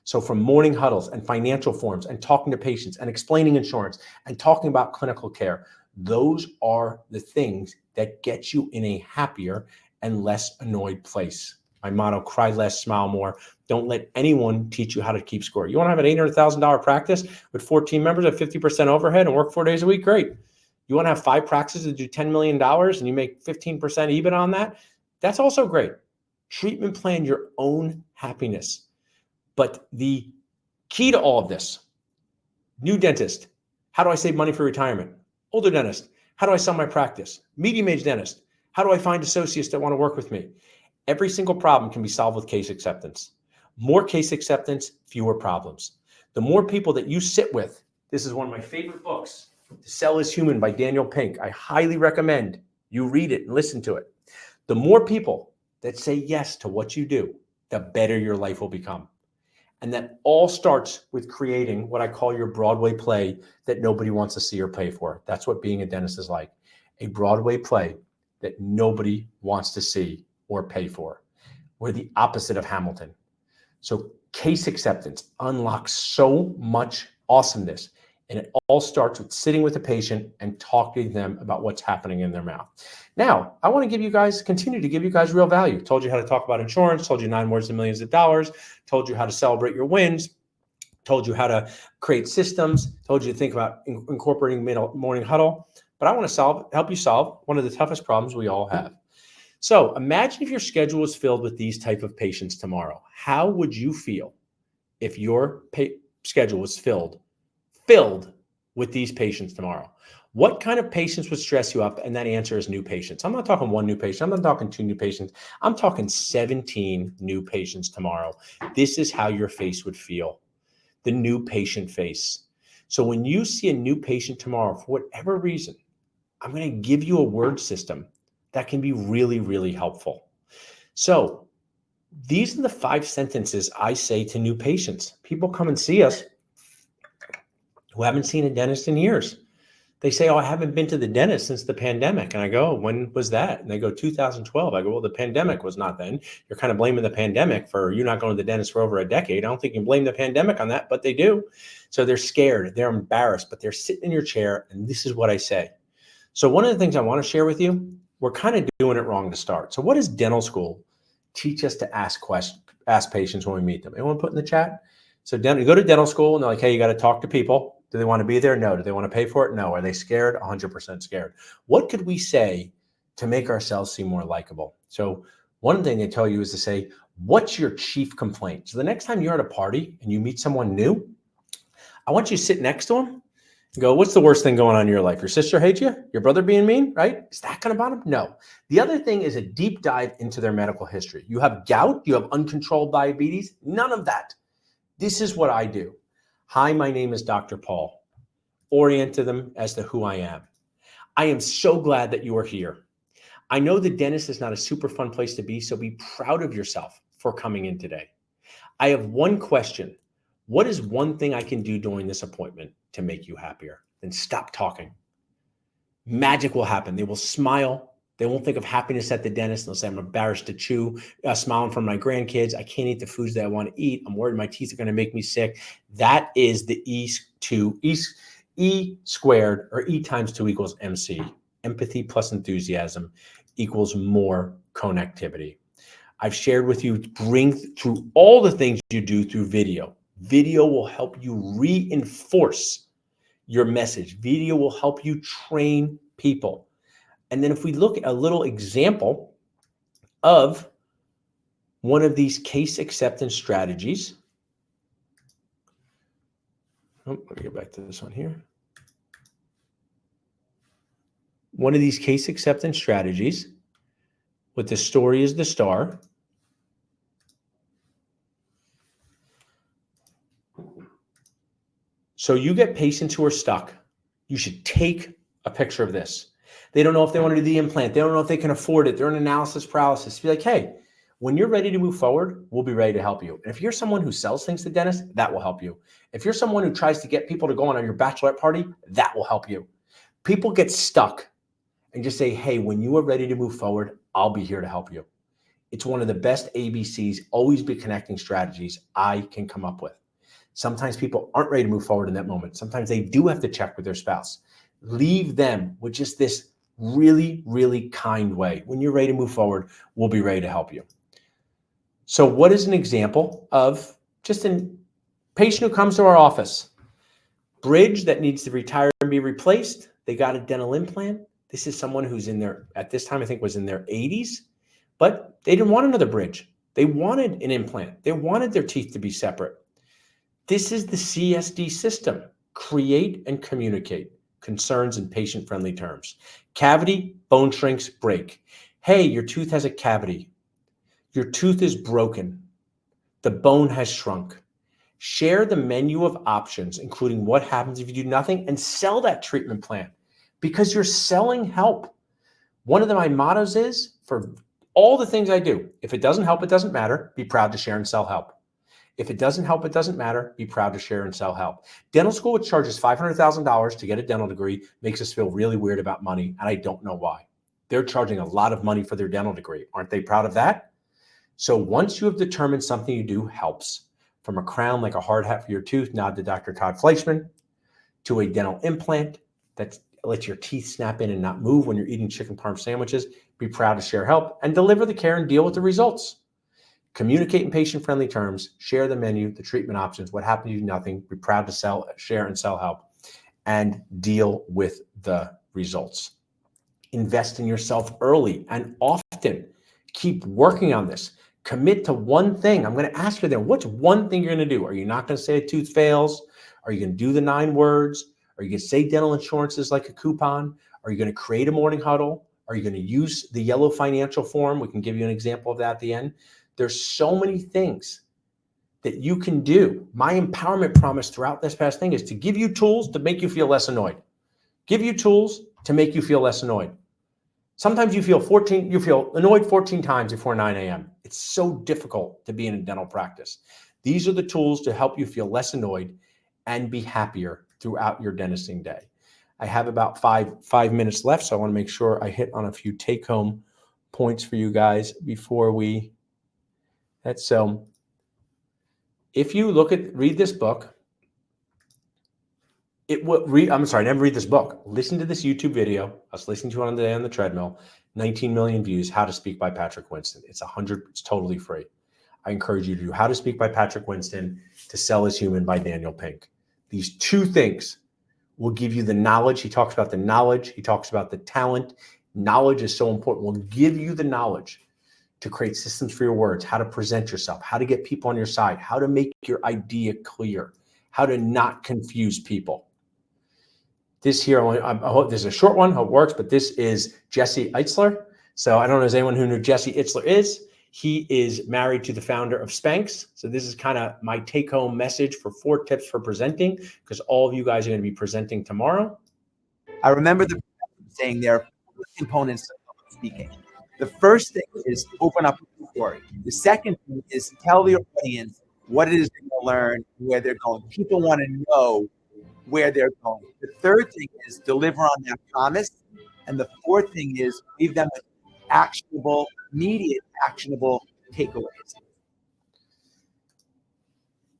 Speaker 1: So from morning huddles and financial forums and talking to patients and explaining insurance and talking about clinical care, those are the things that get you in a happier and less annoyed place. My motto, cry less, smile more. Don't let anyone teach you how to keep score. You want to have an $800,000 practice with 14 members at 50% overhead and work 4 days a week? Great. You want to have 5 practices that do $10 million and you make 15% EBIT on that? That's also great. Treatment plan your own happiness. But the key to all of this, new dentist, how do I save money for retirement? Older dentist, how do I sell my practice? Medium-aged dentist, how do I find associates that want to work with me? Every single problem can be solved with case acceptance. More case acceptance, fewer problems. The more people that you sit with, this is one of my favorite books, To Sell is Human by Daniel Pink. I highly recommend you read it and listen to it. The more people that say yes to what you do, the better your life will become. And that all starts with creating what I call your Broadway play that nobody wants to see or pay for. That's what being a dentist is like. A Broadway play that nobody wants to see or pay for. We're the opposite of Hamilton. So case acceptance unlocks so much awesomeness. And it all starts with sitting with the patient and talking to them about what's happening in their mouth. Now, I want to continue to give you guys real value. Told you how to talk about insurance, told you 9 words to millions of dollars, told you how to celebrate your wins, told you how to create systems, told you to think about incorporating morning huddle. But I want to help you solve one of the toughest problems we all have. So imagine if your schedule was filled with these type of patients tomorrow. How would you feel if your schedule was filled with these patients tomorrow? What kind of patients would stress you up? And that answer is new patients. I'm not talking 1 new patient. I'm not talking 2 new patients. I'm talking 17 new patients tomorrow. This is how your face would feel, the new patient face. So when you see a new patient tomorrow, for whatever reason, I'm going to give you a word system that can be really, really helpful. So these are the 5 sentences I say to new patients. People come and see us who haven't seen a dentist in years. They say, oh, I haven't been to the dentist since the pandemic. And I go, when was that? And they go, 2012. I go, well, the pandemic was not then. You're kind of blaming the pandemic for you not going to the dentist for over a decade. I don't think you can blame the pandemic on that, but they do. So they're scared, they're embarrassed, but they're sitting in your chair. And this is what I say. So one of the things I want to share with you, we're kind of doing it wrong to start. So what does dental school teach us to ask patients when we meet them? Anyone put in the chat? So you go to dental school and they're like, hey, you got to talk to people. Do they want to be there? No. Do they want to pay for it? No. Are they scared? 100% scared. What could we say to make ourselves seem more likable? So one thing they tell you is to say, what's your chief complaint? So the next time you're at a party and you meet someone new, I want you to sit next to them and go, what's the worst thing going on in your life? Your sister hates you? Your brother being mean, right? Is that going to bother them? No. The other thing is a deep dive into their medical history. You have gout? You have uncontrolled diabetes? None of that. This is what I do. Hi, my name is Dr. Paul. Orient them as to who I am. I am so glad that you are here. I know the dentist is not a super fun place to be, so be proud of yourself for coming in today. I have one question. What is one thing I can do during this appointment to make you happier? Then stop talking. Magic will happen. They will smile. They won't think of happiness at the dentist. They'll say, I'm embarrassed to chew, smiling from my grandkids. I can't eat the foods that I want to eat. I'm worried my teeth are going to make me sick. That is the E squared, or E times 2 equals MC. Empathy plus enthusiasm equals more connectivity. I've shared with you, bring through all the things you do through video. Video will help you reinforce your message. Video will help you train people. And then if we look at a little example of one of these case acceptance strategies. Oh, let me get back to this one here. one of these case acceptance strategies with the story as the star. So you get patients who are stuck. You should take a picture of this. They don't know if they want to do the implant. They don't know if they can afford it. They're in analysis paralysis. Be like, hey, when you're ready to move forward, we'll be ready to help you. And if you're someone who sells things to dentists, that will help you. If you're someone who tries to get people to go on your bachelorette party, that will help you. People get stuck and just say, hey, when you are ready to move forward, I'll be here to help you. It's one of the best ABCs, always be connecting strategies I can come up with. Sometimes people aren't ready to move forward in that moment. Sometimes they do have to check with their spouse. Leave them with just this really, really kind way. When you're ready to move forward, we'll be ready to help you. So what is an example of just a patient who comes to our office? Bridge that needs to retire and be replaced. They got a dental implant. This is someone who's in their, at this time, I think was in their 80s, but they didn't want another bridge. They wanted an implant. They wanted their teeth to be separate. This is the CSD system. Create and communicate. Concerns in patient-friendly terms. Cavity, bone shrinks, break. Hey, your tooth has a cavity. Your tooth is broken. The bone has shrunk. Share the menu of options, including what happens if you do nothing, and sell that treatment plan because you're selling help. One of my mottos is, for all the things I do, if it doesn't help, it doesn't matter. Be proud to share and sell help. If it doesn't help, it doesn't matter. Be proud to share and sell help. Dental school, which charges $500,000 to get a dental degree, makes us feel really weird about money, and I don't know why. They're charging a lot of money for their dental degree. Aren't they proud of that? So once you have determined something you do helps, from a crown like a hard hat for your tooth, nod to Dr. Todd Fleischman, to a dental implant that lets your teeth snap in and not move when you're eating chicken parm sandwiches, be proud to share help and deliver the care and deal with the results. Communicate in patient-friendly terms, share the menu, the treatment options, what happened to do nothing, be proud to sell, share and sell help, and deal with the results. Invest in yourself early and often. Keep working on this. Commit to one thing. I'm going to ask you then, what's one thing you're going to do? Are you not going to say a tooth fails? Are you going to do the 9 words? Are you going to say dental insurance is like a coupon? Are you going to create a morning huddle? Are you going to use the yellow financial form? We can give you an example of that at the end. There's so many things that you can do. My empowerment promise throughout this past thing is to give you tools to make you feel less annoyed. Give you tools to make you feel less annoyed. Sometimes you feel annoyed 14 times before 9 a.m. It's so difficult to be in a dental practice. These are the tools to help you feel less annoyed and be happier throughout your dentisting day. I have about five minutes left, so I want to make sure I hit on a few take-home points for you guys before we. So if you read this book, never read this book. Listen to this YouTube video. I was listening to it on the day on the treadmill. 19 million views, How to Speak by Patrick Winston. It's totally free. I encourage you to do How to Speak by Patrick Winston, To Sell is Human by Daniel Pink. These 2 things will give you the knowledge. He talks about the knowledge. He talks about the talent. Knowledge is so important. We'll give you the knowledge to create systems for your words, how to present yourself, how to get people on your side, how to make your idea clear, how to not confuse people. This here, I hope this is a short one, hope it works, but this is Jesse Itzler. So I don't know if there's anyone who knew Jesse Itzler is. He is married to the founder of Spanx. So this is kind of my take-home message for 4 tips for presenting, because all of you guys are going to be presenting tomorrow.
Speaker 6: I remember the saying there are 4 components of public speaking. The first thing is open up the story. The second thing is tell the audience what it is they're going to learn, where they're going. People want to know where they're going. The third thing is deliver on that promise. And the fourth thing is leave them with immediate actionable takeaways.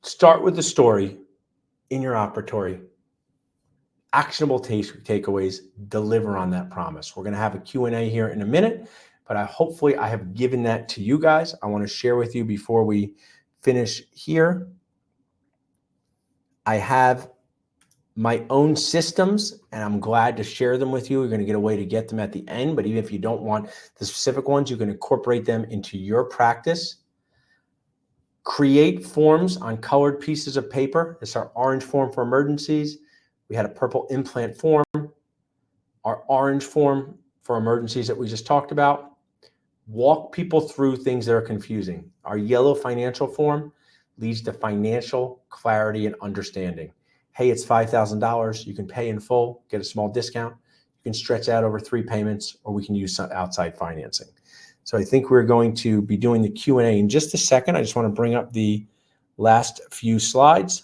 Speaker 1: Start with the story in your operatory. Actionable takeaways, deliver on that promise. We're going to have a Q&A here in a minute, but hopefully I have given that to you guys. I want to share with you before we finish here. I have my own systems, and I'm glad to share them with you. You're going to get a way to get them at the end, but even if you don't want the specific ones, you can incorporate them into your practice. Create forms on colored pieces of paper. It's our orange form for emergencies. We had a purple implant form, our orange form for emergencies that we just talked about. Walk people through things that are confusing. Our yellow financial form leads to financial clarity and understanding. Hey, it's $5,000. You can pay in full, get a small discount. You can stretch out over 3 payments, or we can use some outside financing. So I think we're going to be doing the Q&A in just a second. I just want to bring up the last few slides.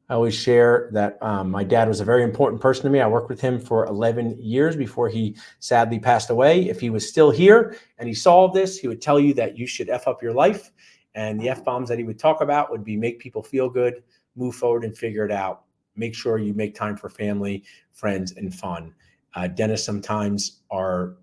Speaker 1: I always share that my dad was a very important person to me. I worked with him for 11 years before he sadly passed away. If he was still here and he saw this, he would tell you that you should F up your life. And the F-bombs that he would talk about would be make people feel good, move forward and figure it out. Make sure you make time for family, friends, and fun. Dentists sometimes are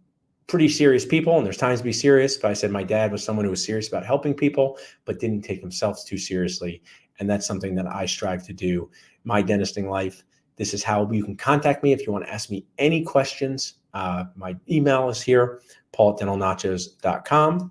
Speaker 1: pretty serious people, and there's times to be serious, but I said my dad was someone who was serious about helping people, but didn't take themselves too seriously. And that's something that I strive to do. My dentisting life. This is how you can contact me if you want to ask me any questions. My email is here, paul@dentalnachos.com.